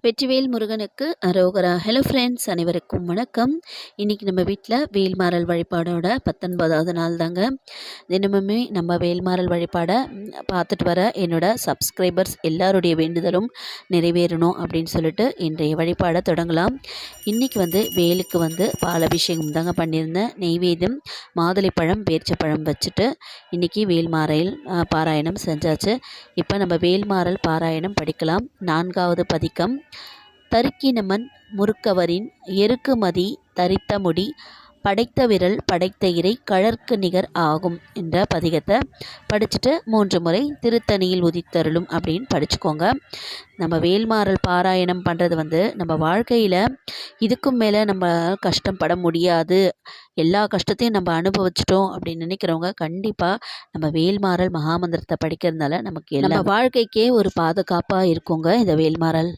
வெற்றிவேல் முருகனுக்கு அரோகரா. Hello friends, அனைவருக்கும் வணக்கம். இன்றைக்கி நம்ம வீட்டில் வேல்மாறல் வழிபாடோட 19வது நாள் தாங்க. தினமுமே நம்ம வேல்மாறல் வழிபாடை பார்த்துட்டு வர என்னோட சப்ஸ்கிரைபர்ஸ் எல்லாருடைய வேண்டுதலும் நிறைவேறணும் அப்படின்னு சொல்லிட்டு இன்றைய வழிபாடை தொடங்கலாம். இன்றைக்கி வேலுக்கு பாலாபிஷேகம் தாங்க பண்ணியிருந்தேன். நெய்வேத்தியம் மாதுளைப்பழம் பேரிச்சப்பழம் வச்சுட்டு இன்றைக்கி வேல்மாறல் பாராயணம் செஞ்சாச்சு. இப்போ நம்ம வேல்மாறல் பாராயணம் படிக்கலாம். 4வது பதிகம். தருக்கினமன் முறுக்கவரின் எருக்குமதி தரித்த முடி படைத்த விரல் படைத்த இறை கழற்கு நிகர் ஆகும் என்ற பதிகத்தை படிச்சுட்டு 3 முறை திருத்தணியில் உதித்தருளும் அப்படின்னு படிச்சுக்கோங்க. நம்ம வேல்மாறல் பாராயணம் பண்ணுறது நம்ம வாழ்க்கையில் இதுக்கும் மேலே நம்ம கஷ்டப்பட முடியாது, எல்லா கஷ்டத்தையும் நம்ம அனுபவிச்சிட்டோம் அப்படின்னு நினைக்கிறவங்க கண்டிப்பாக நம்ம வேல்மாறல் மகாமந்திரத்தை படிக்கிறதுனால நமக்கு நம்ம வாழ்க்கைக்கே ஒரு பாதுகாப்பாக இருக்குங்க இந்த வேல்மாறல்.